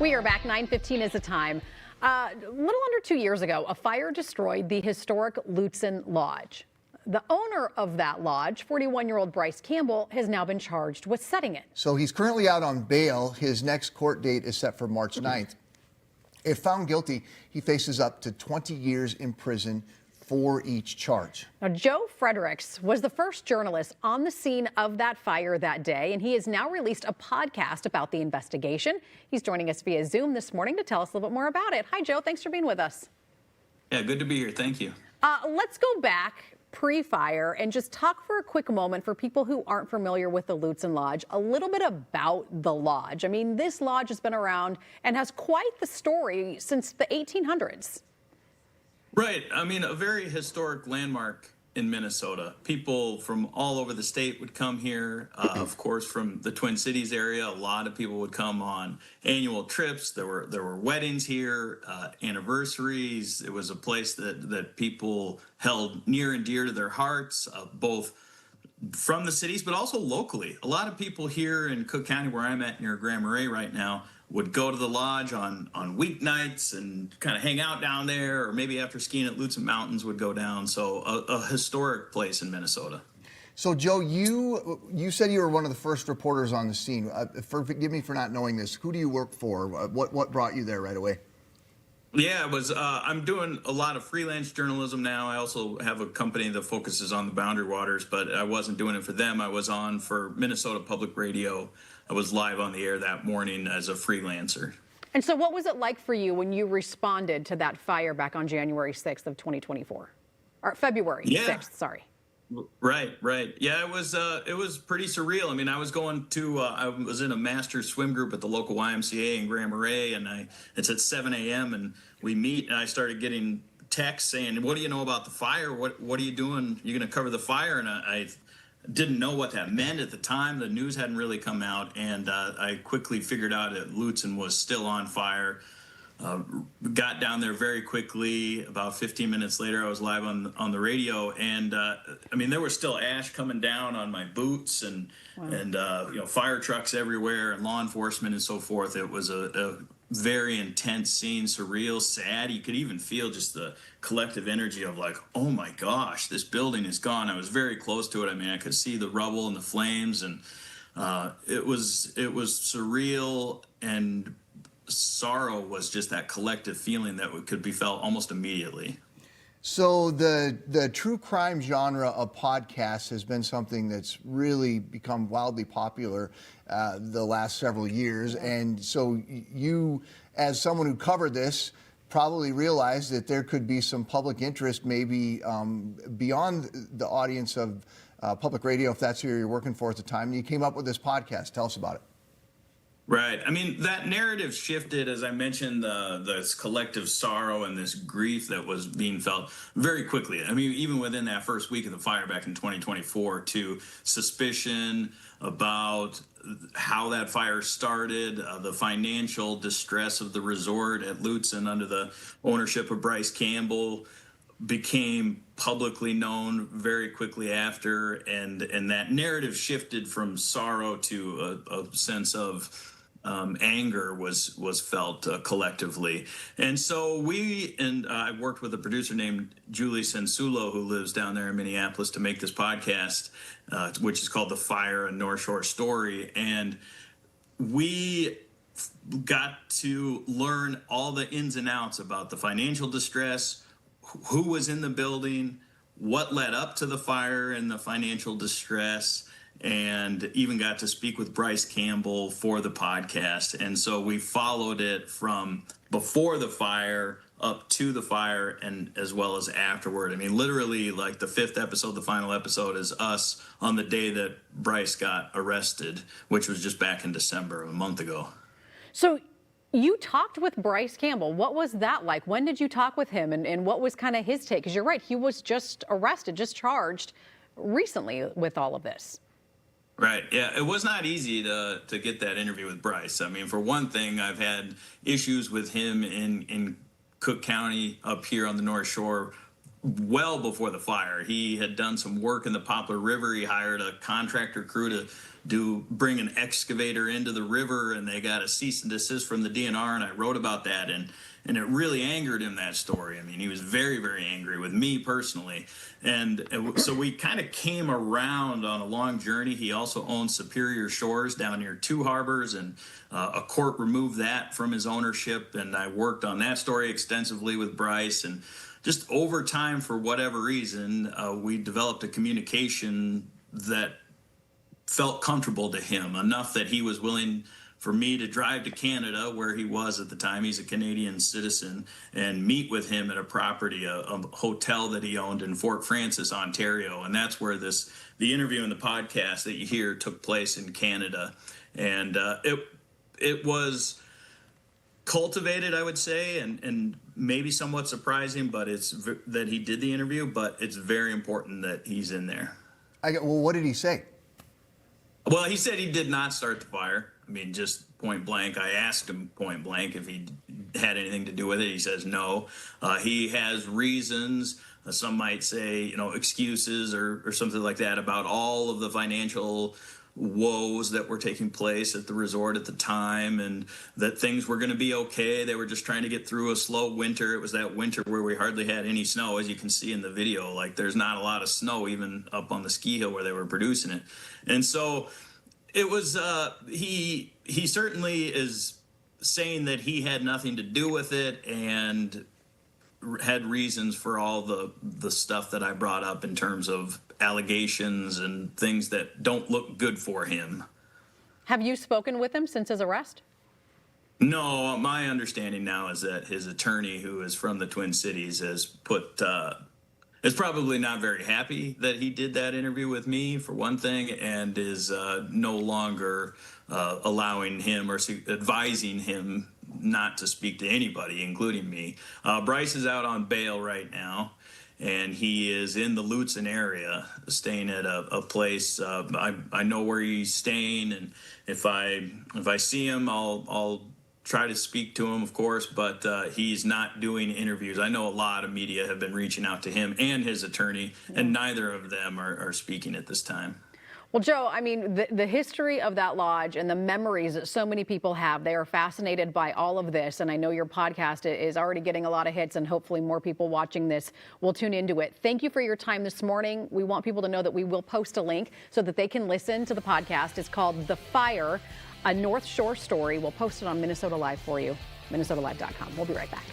We are back. 9:15 is the time. A little under 2 years ago, a fire destroyed the historic Lutsen Lodge. The owner of that lodge, 41-year-old Bryce Campbell, has now been charged with setting it. So he's currently out on bail. His next court date is set for March 9th. If found guilty, he faces up to 20 years in prison for each charge. Now, Joe Friedrichs was the first journalist on the scene of that fire that day, and he has now released a podcast about the investigation. He's joining us via Zoom this morning to tell us a little bit more about it. Hi, Joe. Thanks for being with us. Yeah, good to be here. Thank you. Let's go back pre-fire and just talk for a quick moment for people who aren't familiar with the Lutsen Lodge, a little bit about the lodge. I mean, this lodge has been around and has quite the story since the 1800s. Right. I mean, a very historic landmark in Minnesota. People from all over the state would come here. Of course, from the Twin Cities area, a lot of people would come on annual trips. There were weddings here, anniversaries. It was a place that people held near and dear to their hearts, both from the cities, but also locally. A lot of people here in Cook County, where I'm at near Grand Marais right now, would go to the lodge on weeknights and kind of hang out down there, or maybe after skiing at Lutsen Mountains would go down. So a historic place in Minnesota. So, Joe, you said you were one of the first reporters on the scene. Forgive me for not knowing this. Who do you work for? What brought you there right away? Yeah, it was. I'm doing a lot of freelance journalism now. I also have a company that focuses on the Boundary Waters, but I wasn't doing it for them. I was on for Minnesota Public Radio. I was live on the air that morning as a freelancer. And so what was it like for you when you responded to that fire back on January 6th of 2024? Or February 6th, sorry. Right. Yeah, it was pretty surreal. I mean, I was I was in a master swim group at the local YMCA in Grand Marais, and it's at 7 a.m. and we meet, and I started getting texts saying, "What do you know about the fire? What are you doing? You're going to cover the fire?" And I didn't know what that meant at the time. The news hadn't really come out, and I quickly figured out that Lutsen was still on fire. Got down there very quickly. About 15 minutes later, I was live on the radio, and I mean, there was still ash coming down on my boots, and wow. and fire trucks everywhere, and law enforcement and so forth. It was a very intense scene, surreal, sad. You could even feel just the collective energy of like, oh my gosh, this building is gone. I was very close to it. I mean, I could see the rubble and the flames, and it was surreal, and sorrow was just that collective feeling that could be felt almost immediately. So the true crime genre of podcasts has been something that's really become wildly popular the last several years. And so you, as someone who covered this, probably realized that there could be some public interest maybe beyond the audience of public radio, if that's who you're working for at the time. And you came up with this podcast. Tell us about it. Right. I mean, that narrative shifted, as I mentioned, this collective sorrow and this grief that was being felt very quickly. I mean, even within that first week of the fire back in 2024, to suspicion about how that fire started, the financial distress of the resort at Lutsen under the ownership of Bryce Campbell became publicly known very quickly after, and that narrative shifted from sorrow to a sense of anger was felt collectively. And so I worked with a producer named Julie Sensulo, who lives down there in Minneapolis, to make this podcast, which is called The Fire, a North Shore Story. And we got to learn all the ins and outs about the financial distress, who was in the building, what led up to the fire and the financial distress, and even got to speak with Bryce Campbell for the podcast. And so we followed it from before the fire up to the fire, and as well as afterward. I mean, literally, like the fifth episode, the final episode, is us on the day that Bryce got arrested, which was just back in December, a month ago. So you talked with Bryce Campbell. What was that like? When did you talk with him, and what was kind of his take? Because you're right, he was just arrested, just charged recently with all of this. Right. Yeah, it was not easy to get that interview with Bryce. I mean, for one thing, I've had issues with him in Cook County up here on the North Shore well before the fire. He had done some work in the Poplar River. He hired a contractor crew to bring an excavator into the river, and they got a cease and desist from the DNR, and I wrote about that, and it really angered him, that story. I mean, he was very, very angry with me personally. And so we kind of came around on a long journey. He also owns Superior Shores down near Two Harbors, and a court removed that from his ownership. And I worked on that story extensively with Bryce. And just over time, for whatever reason, we developed a communication that felt comfortable to him, enough that he was willing for me to drive to Canada, where he was at the time. He's a Canadian citizen, and meet with him at a property, a hotel that he owned in Fort Francis, Ontario. And that's where the interview and the podcast that you hear took place, in Canada. And it was cultivated, I would say, and maybe somewhat surprising, but it's that he did the interview, but it's very important that he's in there. Well, what did he say? Well, he said he did not start the fire. I mean, just point blank. I asked him point blank if he had anything to do with it. He says no. He has reasons. Some might say, excuses or something like that about all of the financial woes that were taking place at the resort at the time, and that things were going to be okay. They were just trying to get through a slow winter. It was that winter where we hardly had any snow, as you can see in the video. Like, there's not a lot of snow even up on the ski hill where they were producing it. And so it was, he certainly is saying that he had nothing to do with it, and had reasons for all the stuff that I brought up in terms of allegations and things that don't look good for him. Have you spoken with him since his arrest? No, my understanding now is that his attorney, who is from the Twin Cities, is probably not very happy that he did that interview with me, for one thing, and is no longer allowing him or advising him not to speak to anybody, including me. Bryce is out on bail right now, and he is in the Lutsen area, staying at a place. I know where he's staying, and if I see him, I'll try to speak to him, of course, but he's not doing interviews. I know a lot of media have been reaching out to him and his attorney, and neither of them are speaking at this time. Well, Joe, I mean, the history of that lodge and the memories that so many people have, they are fascinated by all of this. And I know your podcast is already getting a lot of hits, and hopefully more people watching this will tune into it. Thank you for your time this morning. We want people to know that we will post a link so that they can listen to the podcast. It's called The Fire, a North Shore story. We'll post it on Minnesota Live for you, minnesotalive.com. We'll be right back.